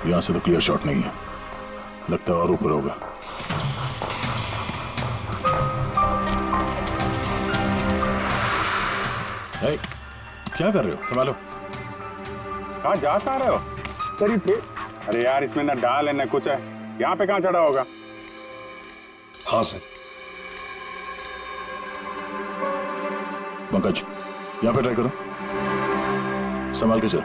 यहां से तो क्लियर शॉट नहीं है, लगता है और ऊपर होगा। hey, क्या कर रहे हो? संभालो। कहाँ जा रहे हो? सर ये अरे यार, इसमें ना डाल है ना कुछ है, यहाँ पे कहाँ चढ़ा होगा? हाँ सर। पंकज, यहाँ पे ट्राई करो, संभाल के चलो।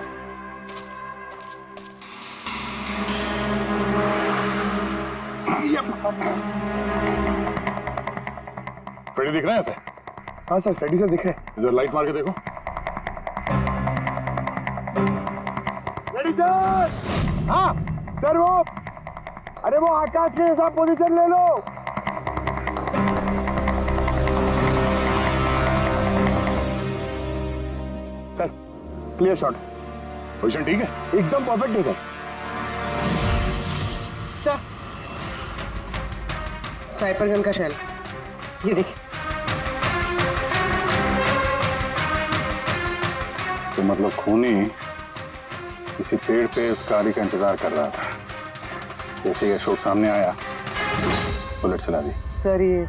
फ्रेडी दिख रहा है ऐसे? हाँ सर, फ्रेडी सर दिख रहे हैं। इधर लाइट मार के देखो। Freddy sir! हाँ सर, वो अरे वो आकाश के साथ पोजीशन ले लो। सर क्लियर शॉट, पोजीशन ठीक है? एकदम परफेक्ट है सर। सर, स्नाइपर गन का शेल, ये देखिए। तो मतलब खूनी किसी पेड़ पे उस गाड़ी का इंतजार कर रहा था, जैसे ही अशोक सामने आया बुलेट चला दी। सर ये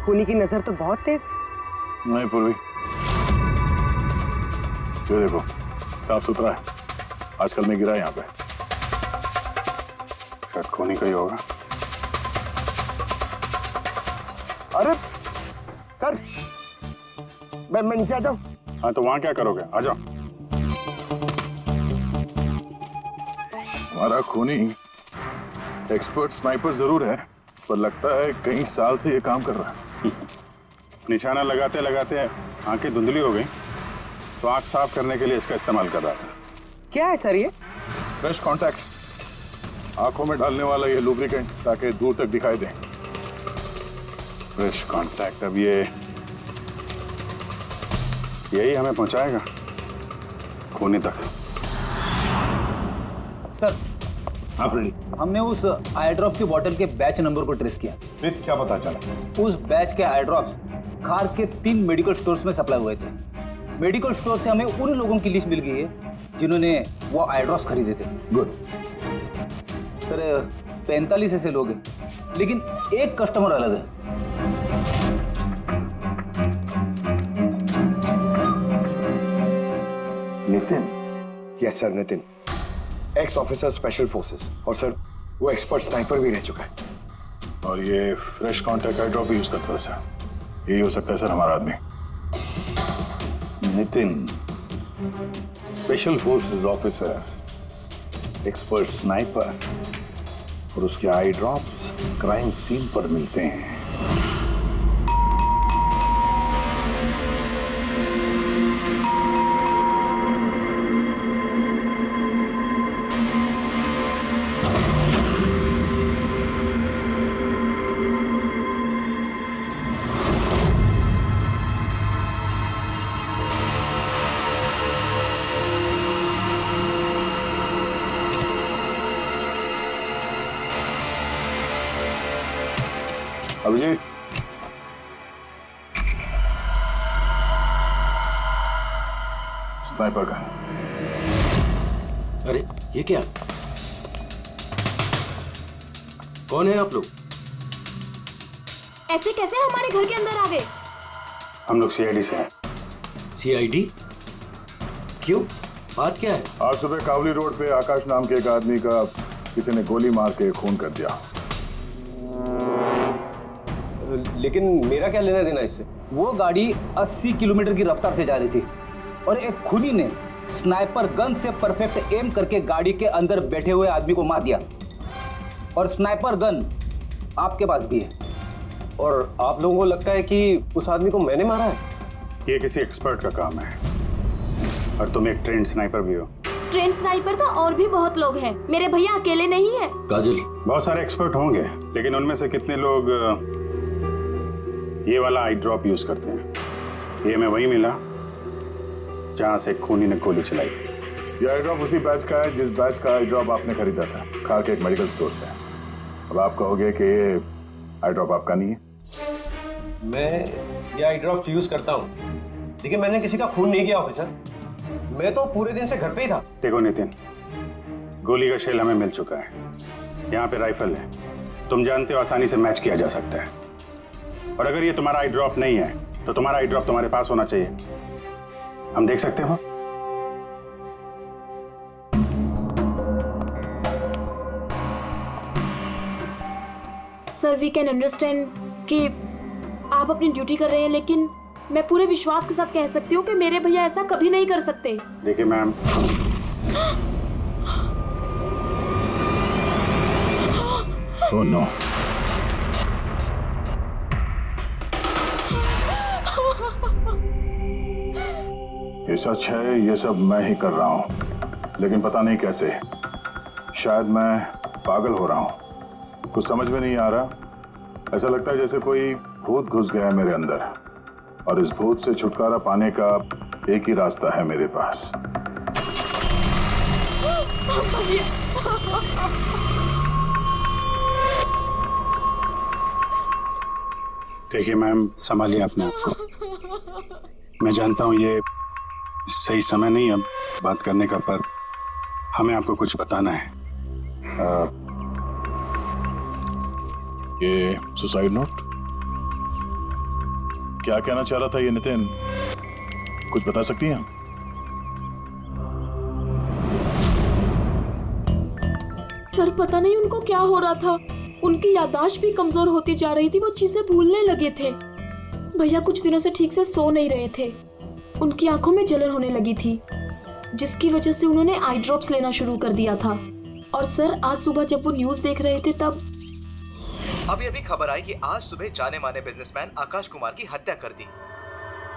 खूनी की नजर तो बहुत तेज है। नहीं पूर्वी, ये देखो साफ सुथरा है, आजकल में गिरा है यहाँ पे, शायद खूनी का ही होगा। अरे सर, मैं नीचे आ जाऊं? हाँ तो वहां क्या करोगे, आ जाओ। हमारा खूनी एक्सपर्ट स्नाइपर जरूर है, पर लगता है कई साल से ये काम कर रहा है। निशाना लगाते लगाते आंखें धुंधली हो गई, तो आंख साफ करने के लिए इसका इस्तेमाल कर रहा था। क्या है सर ये? फ्रेश कांटेक्ट, आंखों में डालने वाला ये लुब्रिकेंट, ताकि दूर तक दिखाई दे। फ्रेश कांटेक्ट, अब यही हमें पहुंचाएगा खूनी तक। सर, हाँ फ्रेडी। हमने उस आई ड्रॉप की बोतल के बैच नंबर को ट्रेस किया। फिर क्या पता चला? उस बैच के आई ड्रॉप्स खार के 3 मेडिकल स्टोर्स में सप्लाई हुए थे। मेडिकल स्टोर से हमें उन लोगों की लिस्ट मिल गई है जिन्होंने वो आई ड्रॉप्स खरीदे थे। गुड। सर 45 ऐसे लोग हैं, लेकिन एक कस्टमर अलग है। Nitin? Yes sir, Nitin, x officer special forces, और सर वो एक्सपर्ट स्नाइपर भी रह चुका है। और ये फ्रेश कांटेक्ट आई ड्रॉप यूज करता है सर, यही हो सकता है सर हमारा आदमी। Nitin, special forces officer, expert sniper और उसके आई ड्रॉप्स क्राइम सीन पर मिलते हैं। अभिजीत, स्नाइपर का। अरे ये क्या? कौन है आप लोग? ऐसे कैसे हमारे घर के अंदर आ गए? हम लोग सीआईडी से हैं। सीआईडी? क्यों? बात क्या है? आज सुबह कावली रोड पे आकाश नाम के एक आदमी का किसी ने गोली मार के खून कर दिया। लेकिन मेरा क्या लेना देना इससे? वो गाड़ी 80 किलोमीटर की रफ्तार से जा रही थी और एक खूनी ने स्नाइपर गन से परफेक्ट एम करके गाड़ी के अंदर बैठे हुए आदमी को मार दिया। और स्नाइपर गन आपके पास भी है। और आप लोगों को लगता है कि उस आदमी को मैंने मारा है? ये किसी एक्सपर्ट का काम है, और तुम एक ट्रेंड स्नाइपर भी हो। ट्रेंड स्नाइपर तो और भी बहुत लोग हैं, मेरे भैया अकेले नहीं है। काजल, बहुत सारे एक्सपर्ट होंगे, लेकिन उनमें से कितने लोग ये वाला आई ड्रॉप यूज करते हैं? ये हमें वही मिला जहां से खूनी ने गोली चलाई थी। ये आई ड्रॉप उसी बैच का है जिस बैच का आई ड्रॉप आपने खरीदा था खार के एक मेडिकल स्टोर से। अब आप कहोगे कि ये आई ड्रॉप आपका नहीं है। मैं ये आई ड्रॉप्स यूज करता हूँ, लेकिन मैंने किसी का खून नहीं किया ऑफिसर। मैं तो पूरे दिन से घर पे ही था। देखो नितिन, गोली का शेल हमें मिल चुका है, यहाँ पे राइफल है, तुम जानते हो आसानी से मैच किया जा सकता है। और अगर ये तुम्हारा आई ड्रॉप नहीं है तो तुम्हारा आई ड्रॉप तुम्हारे पास होना चाहिए, हम देख सकते हो। सर वी कैन अंडरस्टैंड कि आप अपनी ड्यूटी कर रहे हैं, लेकिन मैं पूरे विश्वास के साथ कह सकती हूँ कि मेरे भैया ऐसा कभी नहीं कर सकते। देखिए मैम, ओह नो, ये सच है, ये सब मैं ही कर रहा हूं, लेकिन पता नहीं कैसे। शायद मैं पागल हो रहा हूं, कुछ समझ में नहीं आ रहा। ऐसा लगता है जैसे कोई भूत घुस गया है मेरे अंदर, और इस भूत से छुटकारा पाने का एक ही रास्ता है मेरे पास। देखिए मैम, संभालिए अपने आप को। मैं जानता हूँ ये सही समय नहीं अब बात करने का, पर हमें आपको कुछ बताना है। ये सुसाइड नोट, क्या कहना चाह रहा था ये नितिन, कुछ बता सकती हैं? सर पता नहीं उनको क्या हो रहा था, उनकी याददाश्त भी कमजोर होती जा रही थी, वो चीजें भूलने लगे थे। भैया कुछ दिनों से ठीक से सो नहीं रहे थे, उनकी आंखों में जलन होने लगी थी, जिसकी वजह से उन्होंने आई ड्रॉप्स लेना शुरू कर दिया था। और सर आज सुबह जब वो न्यूज देख रहे थे तब अभी अभी खबर आई कि आज सुबह जाने माने बिजनेसमैन आकाश कुमार की हत्या कर दी।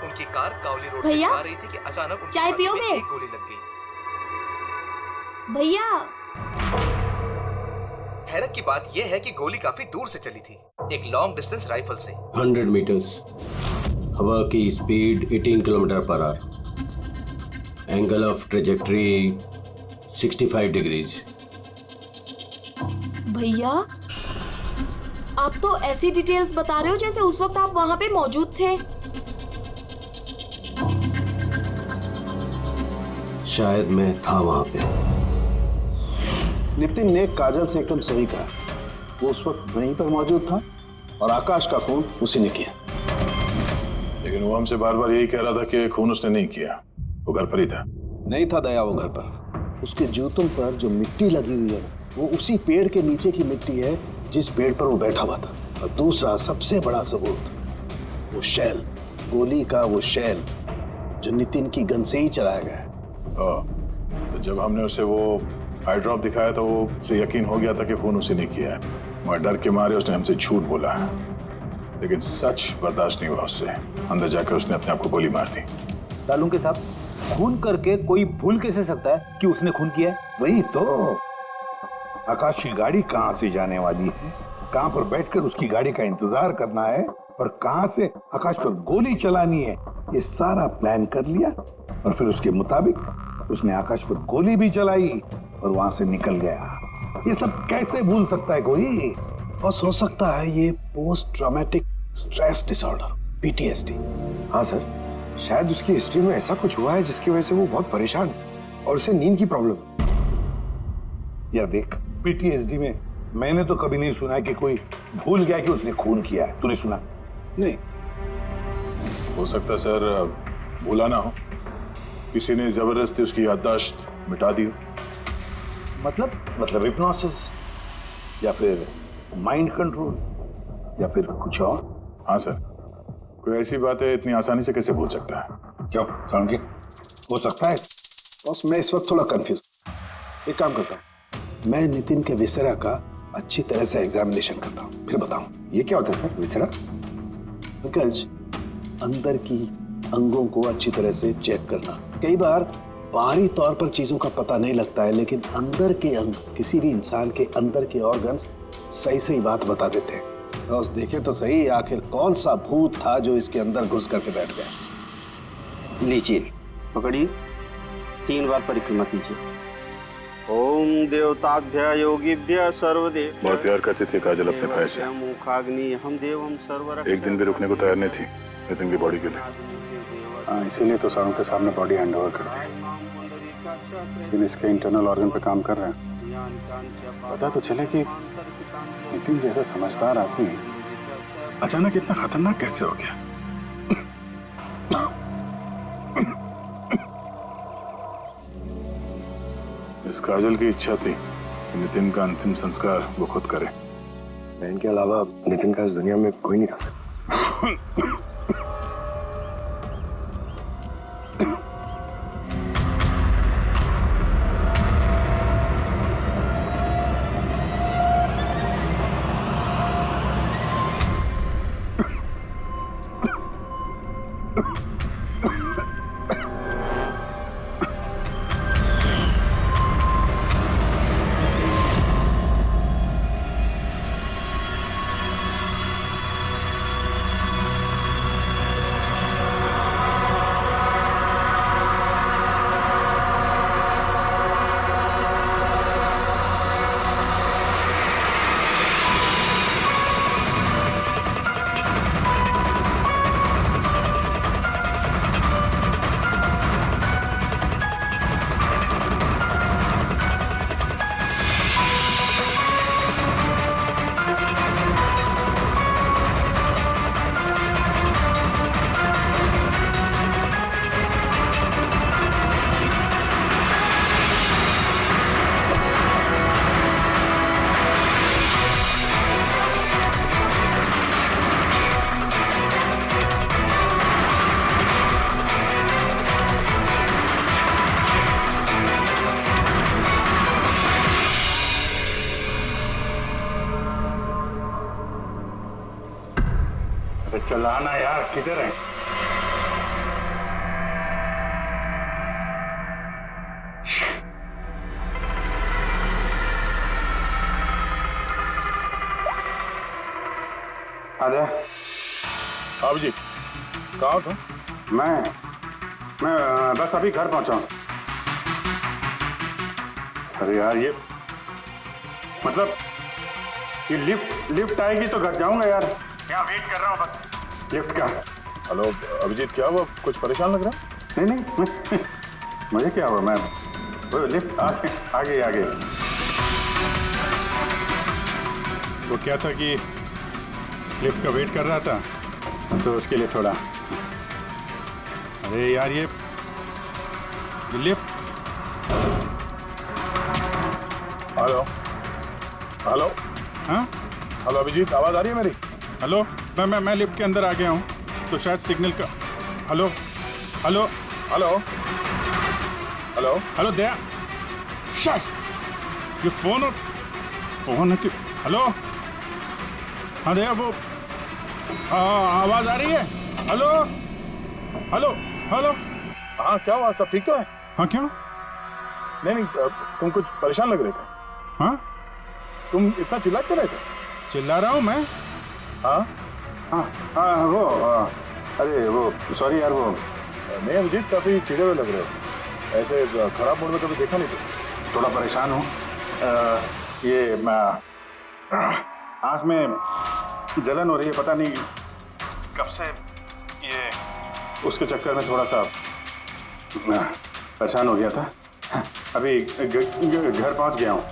उनकी कार कावली रोड से जा रही थी कि अचानक उनकी चाय छाती में पियोगे? एक गोली लग गई। भैया हैरत की बात यह है कि गोली काफी दूर से चली थी, एक लॉन्ग डिस्टेंस राइफल से। 100 मीटर्स, हवा की speed 18 kilometre per hour, angle of trajectory 65 degrees. भैया आप तो ऐसी डिटेल्स बता रहे हो जैसे उस वक्त आप वहां पे मौजूद थे। शायद मैं था वहां पे। नितिन ने काजल से एकदम सही कहा, वो उस वक्त वहीं पर मौजूद था और आकाश का खून उसी ने किया। लेकिन वो हमसे बार बार यही कह रहा था कि खून उसने नहीं किया, वो घर पर ही था। नहीं था दया वो घर पर, उसके जूतों पर जो मिट्टी लगी हुई है वो उसी पेड़ के नीचे की मिट्टी है जिस पेड़ पर वो बैठा हुआ था। और दूसरा सबसे बड़ा सबूत, वो शैल, गोली का वो शैल जो नितिन की गन से ही चलाया गया है। तो जब हमने उसे वो आई ड्रॉप दिखाया तो वो उसे यकीन हो गया था कि खून उसी ने किया है, मगर डर के मारे उसने हमसे झूठ बोला, लेकिन सच बर्दाश्त नहीं हुआ उससे। अंदर जाकर उसने अपने आप को गोली मार दी। सालुंके साहब, खून करके कोई भूल कैसे सकता है कि उसने खून किया है? वही तो, आकाश की गाड़ी कहाँ से जाने वाली है, कहाँ पर बैठकर उसकी गाड़ी का इंतजार करना है और कहाँ से आकाश पर गोली चलानी है, ये सारा प्लान कर लिया। और फिर उसके मुताबिक उसने आकाश पर गोली भी चलाई और वहां से निकल गया। ये सब कैसे भूल सकता है कोई? बस हो सकता है ये post traumatic stress disorder, PTSD। हाँ सर, शायद उसकी हिस्ट्री में ऐसा कुछ हुआ है जिसकी वजह से वो बहुत परेशान और उसे नींद की प्रॉब्लम। या देख, PTSD में मैंने तो कभी नहीं सुना कि कोई भूल गया कि उसने खून किया है। तूने सुना? नहीं। हो सकता है सर भूला ना हो, किसी ने जबरदस्ती उसकी याददाश्त मिटा दी हो। मतलब हिप्नोसिस या फिर माइंड कंट्रोल या फिर कुछ और। हाँ सर, कोई ऐसी बात है इतनी आसानी से कैसे भूल सकता है? क्यों समझे? हो सकता है। बस मैं इस वक्त थोड़ा कंफ्यूज। एक काम करता हूँ, मैं नितिन के विसरा का अच्छी तरह से एग्जामिनेशन करता हूँ, फिर बताऊँ। ये क्या होता है सर, विसरा? पंकज, अंदर की अंगों को अच्छी तरह से चेक करना। कई बार बाहरी तौर पर चीजों का पता नहीं लगता है, लेकिन अंदर के अंग, किसी भी इंसान के अंदर के ऑर्गन्स सही सही बात बता देते हैं। बस देखे तो सही आखिर कौन सा भूत था जो इसके अंदर घुस करके बैठ गया। लीजिए, पकड़िए, 3 बार परिक्रमा कीजिए। ओम देवताभ्य योगिभ्य सर्वदेव। बहुत प्यार करती थी काजल अपने भाई से, मुखाग्नि हम देवम सर्वर। एक दिन भी रुकने को तैयार नहीं थी नितिन की बॉडी के लिए। इसीलिए तो सारों के सामने बॉडी हैंड ओवर कर दी, लेकिन इसके इंटरनल ऑर्गन पे काम कर रहे हैं। पता तो चले कि नितिन जैसा समझदार आदमी अचानक इतना खतरनाक कैसे हो गया। इस काजल की इच्छा थी कि नितिन का अंतिम संस्कार वो खुद करे। बहन के अलावा नितिन का इस दुनिया में कोई नहीं कर सकता। चलाना यार, किधर है? आजा। आप जी कहाँ हो तुम? मैं बस अभी घर पहुंचा हूं। अरे यार ये मतलब ये लिफ्ट आएगी तो घर जाऊंगा यार। यहाँ वेट कर रहा हूँ बस लिफ्ट का। हेलो अभिजीत, क्या हुआ? कुछ परेशान लग रहा? नहीं मुझे क्या हुआ, मैं वो लिफ्ट आ गई। वो क्या था कि लिफ्ट का वेट कर रहा था तो उसके लिए थोड़ा। अरे यार ये लिफ्ट। Hello hello. हाँ हेलो अभिजीत, आवाज आ रही है मेरी? हेलो, मैं लिफ्ट के अंदर आ गया हूँ तो शायद सिग्नल का। Hello hello hello hello hello Daya, शायद ये फोन है कि। हेलो हाँ दया, वो आवाज आ रही है? Hello hello hello. हाँ क्या हुआ, सब ठीक तो है? हाँ क्यों? नहीं तुम कुछ परेशान लग रहे थे। हाँ तुम इतना चिल्ला क्यों रहे थे? चिल्ला रहा हूँ मैं? हाँ वो अरे वो सॉरी यार, वो नहीं अभिजीत, काफी चिड़े हुए लग रहे हो। ऐसे खराब मूड में कभी देखा नहीं था। थोड़ा परेशान हूँ। ये आँख में जलन हो रही है, पता नहीं कब से। ये उसके चक्कर में थोड़ा सा परेशान हो गया था। अभी घर पहुँच गया हूँ।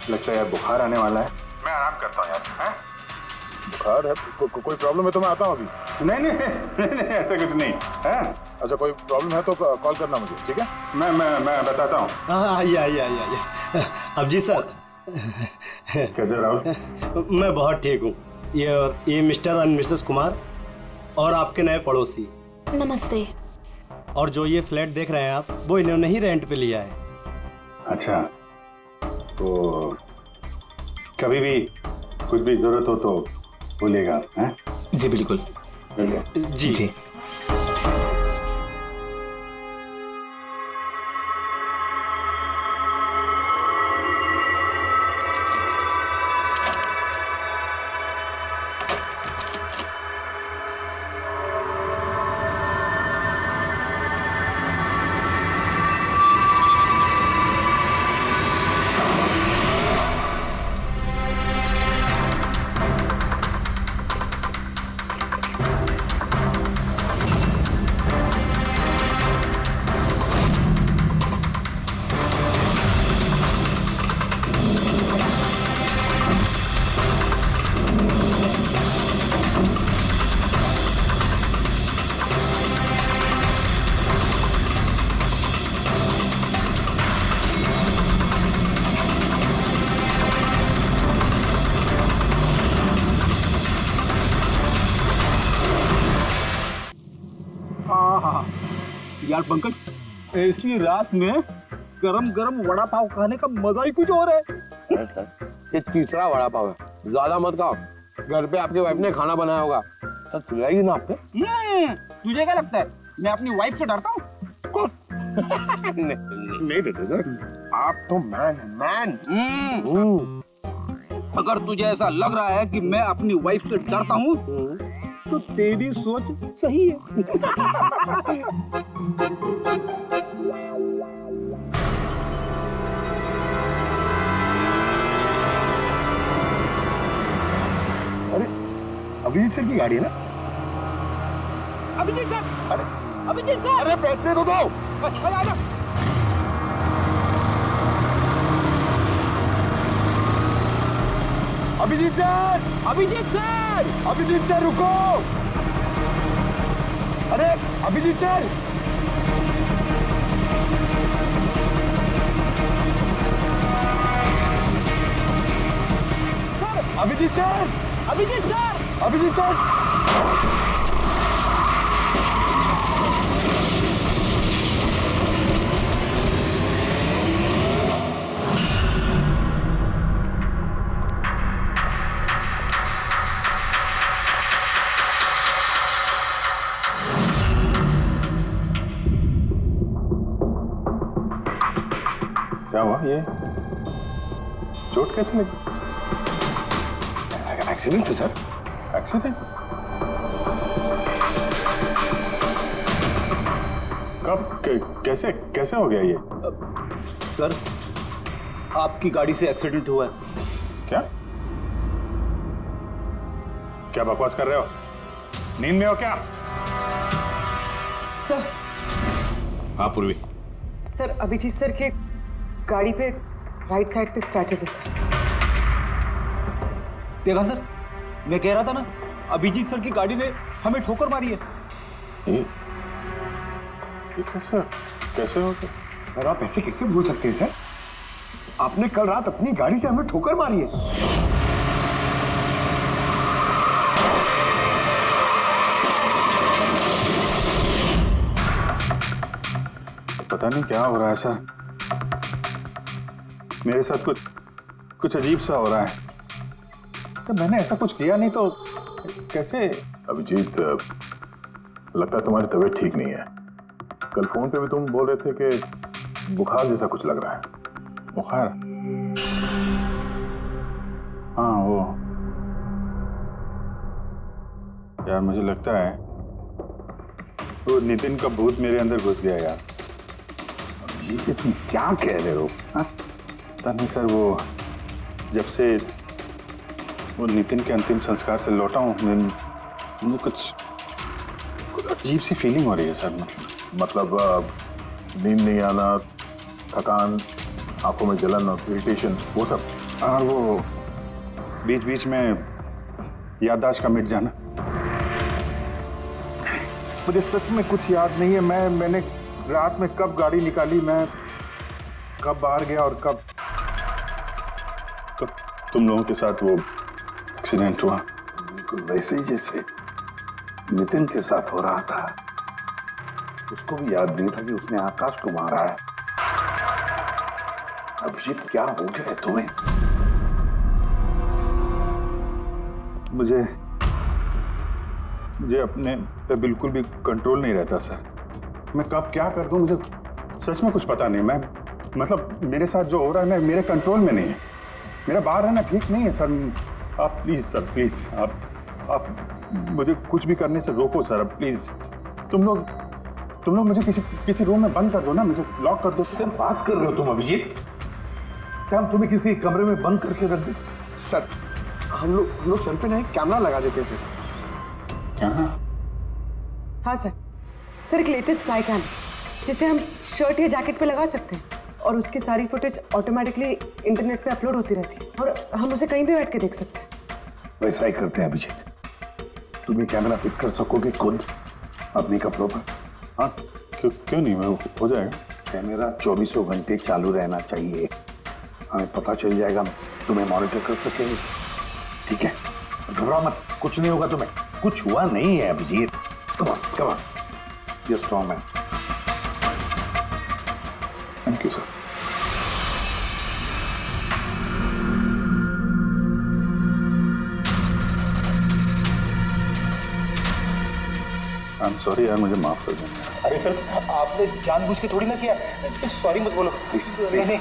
लगता है यार बुखार आने वाला है। मैं आराम करता हूँ यार। बुखार है? कोई प्रॉब्लम है तो मैं आता हूँ अभी। नहीं ऐसा कुछ नहीं है। अच्छा कोई प्रॉब्लम है तो कॉल करना मुझे, ठीक है? मैं बताता हूँ। हाँ आइए। अब जी सर। कैसे राहुल? मैं बहुत ठीक हूँ। ये मिस्टर एंड मिसेस कुमार और आपके नए पड़ोसी। नमस्ते। और जो ये फ्लैट देख रहे हैं आप, वो इन्होंने ही रेंट पे लिया है। अच्छा, तो कभी भी कुछ भी जरूरत हो तो बोलिएगा। हैं? जी बिल्कुल। जी। यार पंकज, ऐसी रात में गरम गरम वड़ा पाव खाने का मजा ही कुछ और है। ये तीसरा वड़ा पाव है, ज्यादा मत खाओ। घर पे आपकी वाइफ ने खाना बनाया होगा, सर खिलाएगी ना आपने? तुझे क्या लगता है मैं अपनी वाइफ से डरता हूँ? नहीं डरते सर, आप तो मैन। अगर तुझे ऐसा लग रहा है कि मैं अपनी वाइफ से डरता हूँ तो तेरी सोच सही है। अरे अभिजीत सर की गाड़ी है ना? अभिजीत सर, अभिजीत सर, अरे बैठने तो दो। अच्छा आजा। Abhijit sir, Abhijit sir, Abhijit sir रुको। अरे Abhijit sir, Abhijit sir, Abhijit sir, Abhijit sir. क्या हुआ? ये चोट कैसे लगी? एक्सीडेंट है सर। एक्सीडेंट? कब? कैसे कैसे हो गया ये? सर, आपकी गाड़ी से एक्सीडेंट हुआ है। क्या क्या बकवास कर रहे हो? नींद में हो क्या? सर, हाँ पूर्वी, सर अभिजीत सर के गाड़ी पे राइट साइड पे स्क्रैचेस है सर। देखा सर, मैं कह रहा था ना, अभिजीत सर की गाड़ी ने हमें ठोकर मारी है। ये कैसे कैसे हो गया? सर आप ऐसे कैसे भूल सकते हैं सर? आपने कल रात अपनी गाड़ी से हमें ठोकर मारी है। पता नहीं क्या हो रहा है सर, मेरे साथ कुछ अजीब सा हो रहा है। तो मैंने ऐसा कुछ किया नहीं तो कैसे? अभिजीत, लगता है तुम्हारी तबीयत ठीक नहीं है। कल फोन पे भी तुम बोल रहे थे कि बुखार जैसा कुछ लग रहा है। बुखार? हाँ वो यार, मुझे लगता है वो नितिन का भूत मेरे अंदर घुस गया यार। ये तुम क्या कह रहे हो? पता नहीं सर, वो जब से वो नितिन के अंतिम संस्कार से लौटा हूँ, मुझे कुछ अजीब सी फीलिंग हो रही है सर। मतलब नींद नहीं आना, थकान, आंखों में जलन और इरिटेशन, वो सब। और वो बीच बीच में याददाश्त का मिट जाना। मुझे सच में कुछ याद नहीं है, मैंने रात में कब गाड़ी निकाली, मैं कब बाहर गया और कब तुम लोगों के साथ वो एक्सीडेंट हुआ। बिल्कुल वैसे ही जैसे नितिन के साथ हो रहा था। उसको भी याद नहीं था कि उसने आकाश को मारा है। अभिजीत, क्या हो गया है तुम्हें? मुझे अपने पे बिल्कुल भी कंट्रोल नहीं रहता सर। मैं कब क्या कर दूं, मुझे सच में कुछ पता नहीं। मैं मतलब मेरे साथ जो हो रहा है मैं मेरे कंट्रोल में नहीं है। मेरा बाहर रहना ठीक नहीं है सर। आप प्लीज सर, प्लीज आप मुझे कुछ भी करने से रोको सर, प्लीज। तुम लोग मुझे किसी रूम में बंद कर दो ना, मुझे लॉक कर दो। सिर्फ बात कर रहे हो तुम अभिजीत? क्या हम तुम्हें किसी कमरे में बंद करके रख दे? सर हम लोग सर पे ना एक कैमरा लगा देते हैं सर। क्या? हाँ सर एक लेटेस्ट फ्लाई कैम जिसे हम शर्ट या जैकेट पे लगा सकते हैं और उसकी सारी फुटेज ऑटोमेटिकली इंटरनेट पे अपलोड होती रहती है और हम उसे कहीं भी बैठ के देख सकते हैं। वैसा ही करते हैं अभिजीत। तुम ये कैमरा फिट कर सकोगे खुद अपने कपड़ों पर? हाँ, क्यों नहीं, मैं हो जाएगा। कैमरा 24 घंटे चालू रहना चाहिए। हमें पता चल जाएगा, तुम्हें मॉनिटर कर सकेंगे। ठीक है, घबराओ मत, कुछ नहीं होगा तुम्हें। कुछ हुआ नहीं है अभिजीत। कम ऑन ये strong man. Thank you sir. I am sorry यार, मुझे माफ कर देना। अरे सर, आपने जानबूझ के थोड़ी ना किया। सॉरी मत बोलो प्लीज। नहीं।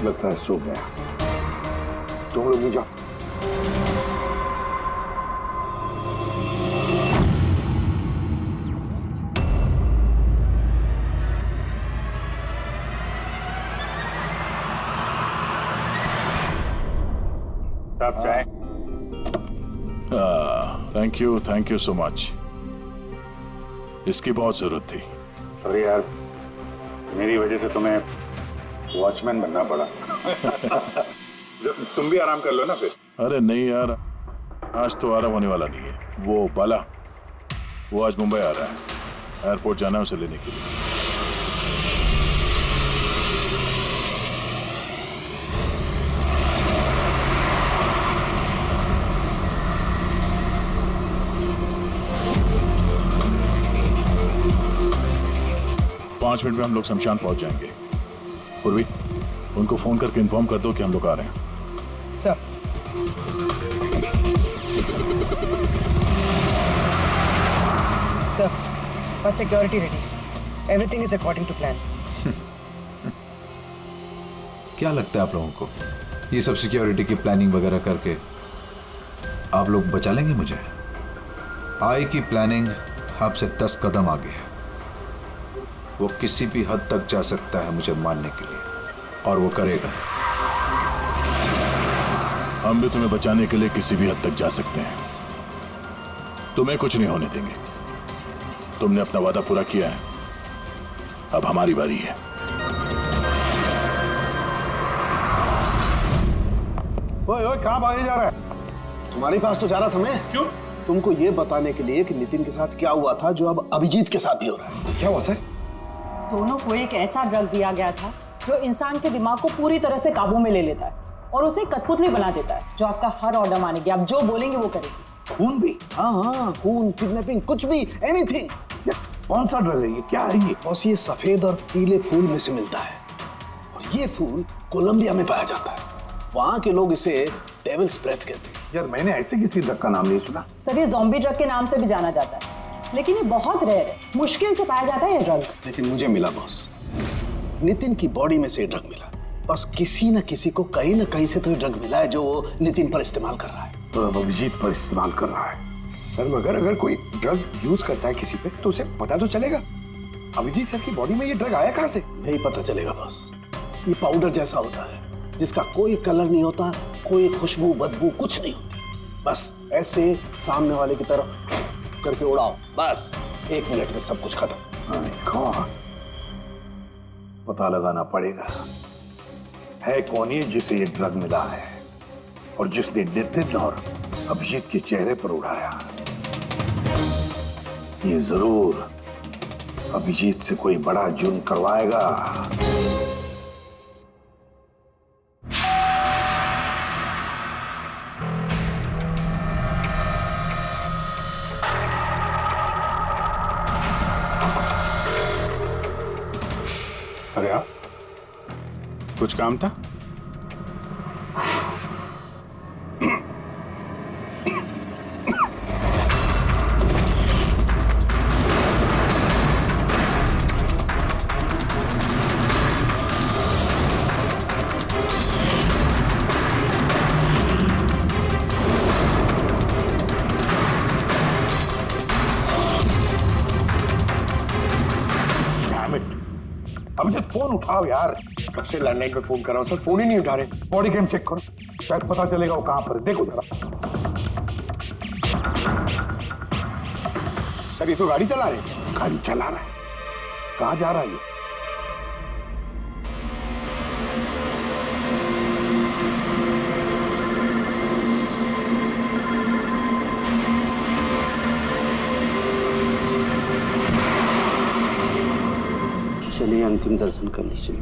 लगता है सो गया। तुम लोग भी जाओ। साहब चाय। Thank you so much. इसकी बहुत जरूरत थी। अरे यार, मेरी वजह से तुम्हें वॉचमैन बनना पड़ा। तुम भी आराम कर लो ना फिर। अरे नहीं यार, आज तो आराम होने वाला नहीं है। वो बाला, वो आज मुंबई आ रहा है, एयरपोर्ट जाना है उसे लेने के लिए। पांच मिनट में हम लोग शमशान पहुंच जाएंगे। पूर्वी, उनको फोन करके इन्फॉर्म कर दो कि हम लोग आ रहे हैं। सर, बस security ready, everything is according to plan. क्या लगता है आप लोगों को, ये सब सिक्योरिटी की प्लानिंग वगैरह करके आप लोग बचा लेंगे मुझे? आई की प्लानिंग आपसे 10 कदम आगे है। वो किसी भी हद तक जा सकता है मुझे मारने के लिए, और वो करेगा। हम भी तुम्हें बचाने के लिए किसी भी हद तक जा सकते हैं। तुम्हें कुछ नहीं होने देंगे। तुमने अपना वादा पूरा किया है, अब हमारी बारी है। ओए कहाँ भागे जा रहा है? तुम्हारे पास तो जा रहा था मैं। क्यों? तुमको ये बताने के लिए कि नितिन के साथ क्या हुआ था, जो अब अभिजीत के साथ भी हो रहा है। क्या हुआ सर? दोनों को एक ऐसा ड्रग दिया गया था जो इंसान के दिमाग को पूरी तरह से काबू में ले लेता है और उसे कठपुतली बना देता है, जो आपका हर ऑर्डर मानेगी। आप जो बोलेंगे वो करेगी। खून भी? हाँ, खून, किडनैपिंग, कुछ भी, एनीथिंग। कौन सा ड्रग है ये? क्या है ये? बस ये सफेद और पीले फूल में से मिलता है, और ये फूल कोलंबिया में पाया जाता है। वहाँ के लोग इसे डेविल्स ब्रेथ कहते हैं। यार मैंने ऐसे किसी ड्रग का नाम नहीं सुना। सर, ये ज़ॉम्बी ड्रग के नाम से भी जाना जाता है, लेकिन ये बहुत रेयर है, मुश्किल से पाया जाता है ये ड्रग। लेकिन मुझे मिला बॉस, नितिन की बॉडी में से ड्रग मिला। बस किसी न किसी को कहीं ना कहीं से तो ये ड्रग मिला है जो वो नितिन पर इस्तेमाल कर रहा है। तो अब अभिजीत पर इस्तेमाल कर रहा है। सर मगर अगर कोई ड्रग यूज करता है किसी पे तो उसे पता तो चलेगा। अभिजीत सर की बॉडी में ये ड्रग आया कहाँ से? नहीं पता चलेगा बॉस। ये पाउडर जैसा होता है जिसका कोई कलर नहीं होता, कोई खुशबू बदबू कुछ नहीं होती। बस ऐसे सामने वाले की तरफ करके उड़ाओ, बस 1 मिनट में सब कुछ खत्म। पता लगाना पड़ेगा है कौन ये जिसे ये ड्रग मिला है। और जिसने नितिन और अभिजीत के चेहरे पर उड़ाया, ये जरूर अभिजीत से कोई बड़ा जुर्म करवाएगा। अरे आप, कुछ काम था? अभिजीत फोन उठाओ यार। कब से लैंडलाइन पे फोन कर रहा हूँ सर, फोन ही नहीं उठा रहे। बॉडी कैम चेक करो, शायद पता चलेगा वो कहां पर है। देखो जरा। सर ये तो गाड़ी चला रहे हैं। गाड़ी चला रहा है? कहां जा रहा है ये? चलिए अंतिम दर्शन कर लीजिए।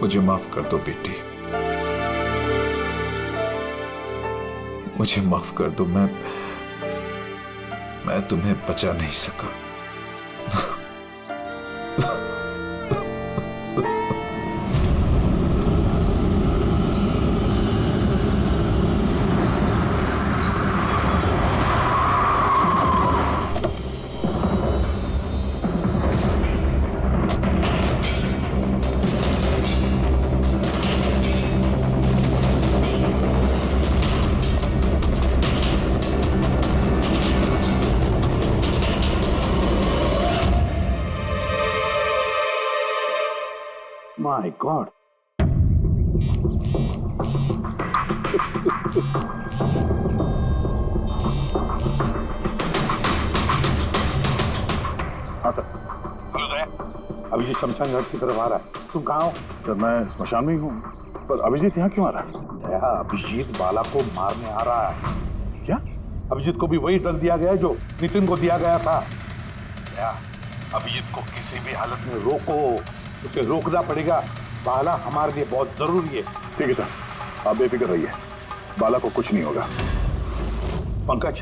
मुझे माफ कर दो बेटी, मुझे माफ कर दो। मैं तुम्हें बचा नहीं सका। My God. हाँ सर। हेलो दया, अभिजीत शमशान घाट की तरफ आ रहा है। तुम कहाँ हो? सर मैं स्मशान में ही हूँ, पर अभिजीत यहाँ क्यों आ रहा है? दया, अभिजीत बाला को मारने आ रहा है। क्या? अभिजीत को भी वही ड्रग दिया गया है जो नितिन को दिया गया था। दया, अभिजीत को किसी भी हालत में रोको, उसे रोकना पड़ेगा। बाला हमारे लिए बहुत जरूरी है। ठीक है सर, आप बेफिक्र रहिए, बाला को कुछ नहीं होगा। पंकज,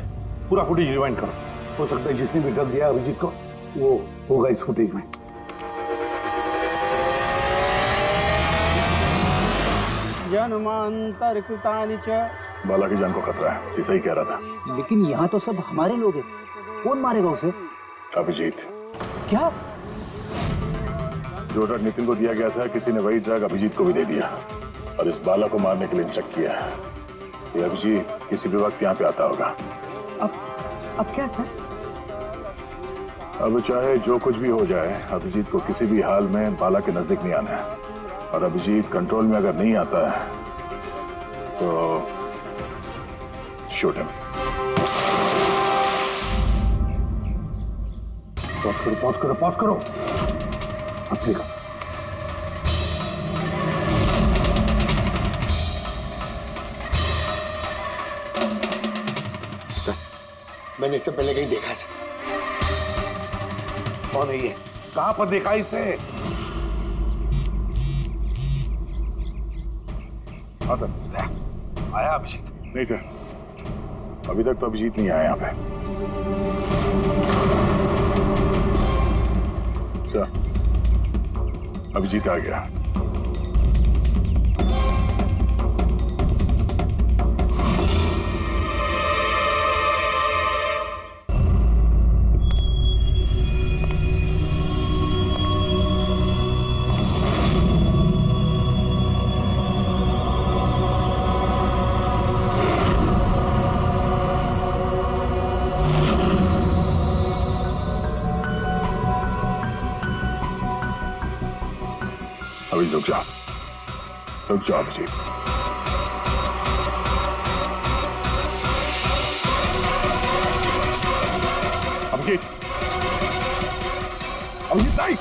पूरा फुटेज रिवाइंड करो। हो सकता है जिसने भी ड्रग दिया अभिजीत को वो होगा इस फुटेज में। जन्मांतर कृतानि च। बाला की जान को खतरा है, ये सही कह रहा था। लेकिन यहाँ तो सब हमारे लोग हैं, कौन मारेगा उसे? अभिजीत। क्या? जो ड्रग नितिन को दिया गया था, किसी ने वही ड्रग अभिजीत को भी दे दिया और इस बाला को मारने के लिए इंस्ट्रक्ट किया है। ये अभिजीत किसी भी वक्त यहाँ पे आता होगा। अब क्या सर? अब चाहे जो कुछ भी हो जाए, अभिजीत को किसी भी हाल में बाला के नजदीक नहीं आना है। और अभिजीत कंट्रोल में अगर नहीं आता है तो शूट हिम। पॉज करो, पॉज करो, पॉज करो। अब देखो, सर मैंने इससे पहले कहीं देखा सर। कौन है ये? कहां पर देखा इसे? हाँ सर। आया अभिजीत? नहीं सर, अभी तक तो अभिजीत नहीं आया यहाँ पे। सर, अभिजीत आ गया। अभी रुक जाओ अभिजीत। अभिजीत नहीं।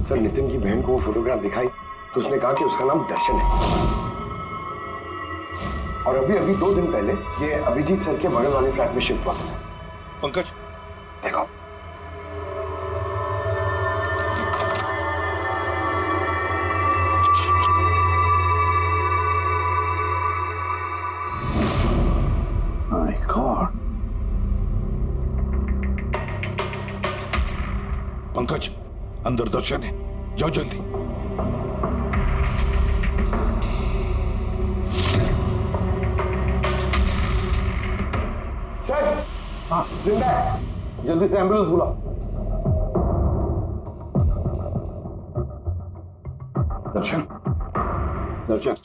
सर नितिन की बहन को वो फोटोग्राफ दिखाई तो उसने कहा कि उसका नाम दर्शन है, और अभी 2 दिन पहले ये अभिजीत सर के बगल वाले फ्लैट में शिफ्ट हुआ था। पंकज देखो माय गॉड। पंकज अंदर दर्शन है, जाओ जल्दी। सर हाँ जिंदा है, जल्दी से एम्बुलेंस बुलाओ। दर्शन दर्शन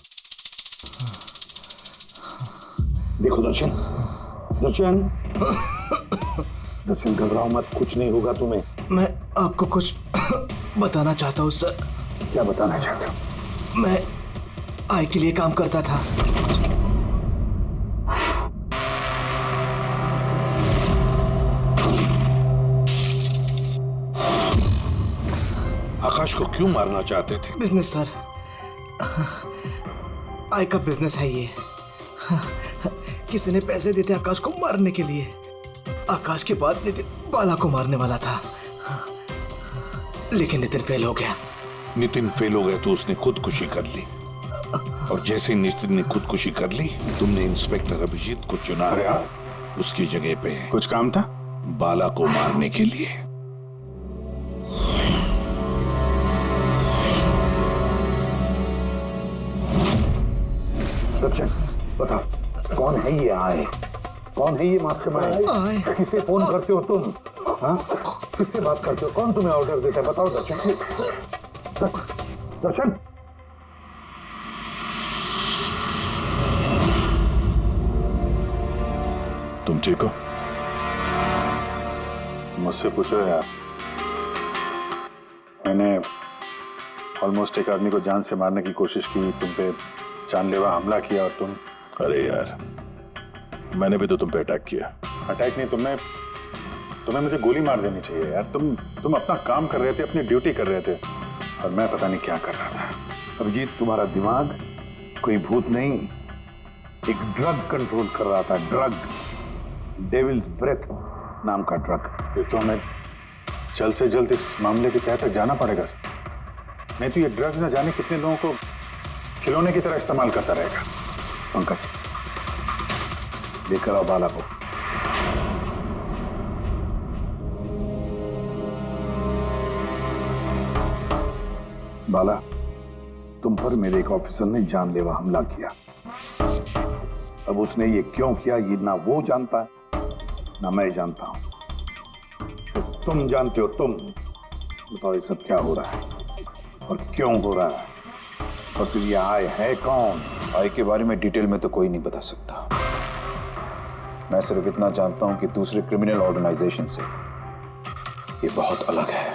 देखो दर्शन दर्शन दर्शन घबराओ मत, कुछ नहीं होगा तुम्हें। मैं आपको कुछ बताना चाहता हूँ सर। क्या बताना चाहते हो? मैं आई के लिए काम करता था। आकाश को क्यों मारना चाहते थे? बिजनेस सर, आई का बिजनेस है ये। किसी ने पैसे देते आकाश को मारने के लिए। आकाश के बाद नितिन बाला को मारने वाला था, लेकिन नितिन फेल हो गया। नितिन फेल हो गया तो उसने खुदकुशी कर ली, और जैसे ही नितिन ने खुदकुशी कर ली तुमने इंस्पेक्टर अभिजीत को चुना उसकी जगह पे। कुछ काम था? बाला को मारने के लिए। सचिन बता, कौन है ये आए? कौन है ये मास्टरमाइंड? किसे फोन करते हो तुम? हाँ, किससे बात करते हो? कौन तुम्हें ऑर्डर देता है? बताओ दर्शन। दर्शन तुम ठीक हो? मुझसे पूछो यार। मैंने ऑलमोस्ट एक आदमी को जान से मारने की कोशिश की, तुम पे जानलेवा हमला किया, और तुम। अरे यार मैंने भी तो तुम पे अटैक किया। अटैक नहीं, तुम्हें मुझे गोली मार देनी चाहिए यार। तुम अपना काम कर रहे थे, अपनी ड्यूटी कर रहे थे, और मैं पता नहीं क्या कर रहा था। अभिजीत तुम्हारा दिमाग कोई भूत नहीं, एक ड्रग कंट्रोल कर रहा था। ड्रग, डेविल्स ब्रेथ नाम का ड्रग। फिर तो हमें जल्द से जल्द इस मामले के तहत जाना पड़ेगा सर, नहीं तो ये ड्रग्स न जाने कितने लोगों को खिलौने की तरह इस्तेमाल करता रहेगा। पंकज लेकर आओ बाला को। बाला, तुम पर मेरे एक ऑफिसर ने जानलेवा हमला किया। अब उसने ये क्यों किया ये ना वो जानता है ना मैं जानता हूं। तो तुम जानते हो। तुम बताओ ये सब क्या हो रहा है और क्यों हो रहा है, और फिर ये आय है कौन? आई के बारे में डिटेल में तो कोई नहीं बता सकता। मैं सिर्फ इतना जानता हूं कि दूसरे क्रिमिनल ऑर्गेनाइजेशन से ये बहुत अलग है,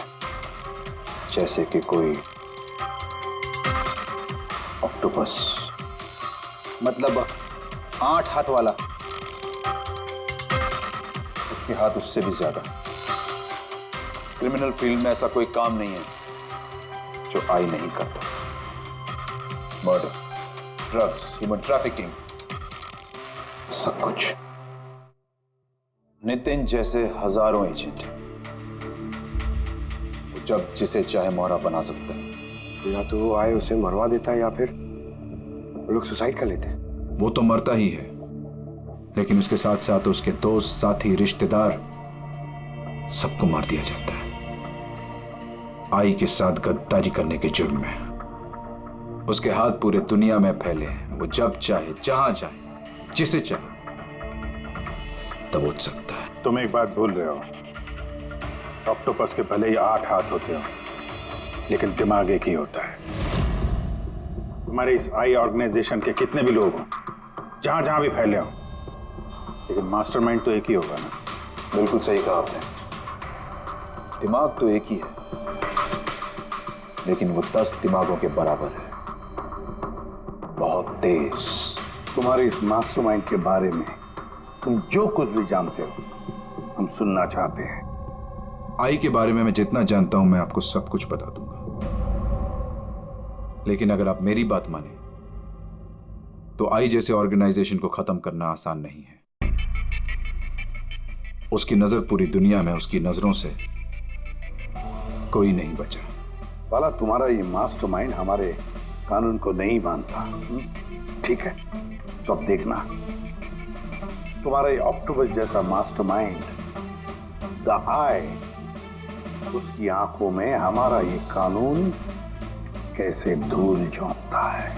जैसे कि कोई ऑक्टोपस। मतलब 8 हाथ वाला? इसके हाथ उससे भी ज्यादा। क्रिमिनल फील्ड में ऐसा कोई काम नहीं है जो आई नहीं करता। मर्डर, ड्रग्स, ह्यूमन ट्रैफिकिंग, सब कुछ। नितिन जैसे हजारों एजेंट हैं, वो जब जिसे चाहे मोहरा बना सकता है। या तो आए उसे मरवा देता है या फिर वो लोग सुसाइड कर लेते हैं। वो तो मरता ही है, लेकिन उसके साथ साथ उसके दोस्त, साथी, रिश्तेदार सबको मार दिया जाता है आई के साथ गद्दारी करने के जुर्म में। उसके हाथ पूरे दुनिया में फैले हैं। वो जब चाहे, जहां चाहे, जिसे चाहे दबोच सकता है। तुम एक बात भूल रहे हो, ऑक्टोपस के भले ही 8 हाथ होते हो, लेकिन दिमाग एक ही होता है। तुम्हारे इस आई ऑर्गेनाइजेशन के कितने भी लोग हो, जहां जहां भी फैले हो, लेकिन मास्टरमाइंड तो एक ही होगा ना। बिल्कुल सही कहा आपने। दिमाग तो एक ही है, लेकिन वो 10 दिमागों के बराबर है, बहुत तेज। तुम्हारे इस मास्टरमाइंड के बारे में तुम जो कुछ भी जानते हो हम सुनना चाहते हैं। आई के बारे में मैं जितना जानता हूं मैं आपको सब कुछ बता दूंगा, लेकिन अगर आप मेरी बात माने तो आई जैसे ऑर्गेनाइजेशन को खत्म करना आसान नहीं है। उसकी नजर पूरी दुनिया में, उसकी नजरों से कोई नहीं बचा। वाला तुम्हारा ये मास्टरमाइंड हमारे कानून को नहीं मानता, ठीक है? तो अब देखना, तुम्हारा ये ऑक्टोपस जैसा मास्टरमाइंड द आई, उसकी आंखों में हमारा ये कानून कैसे धूल झोंकता है।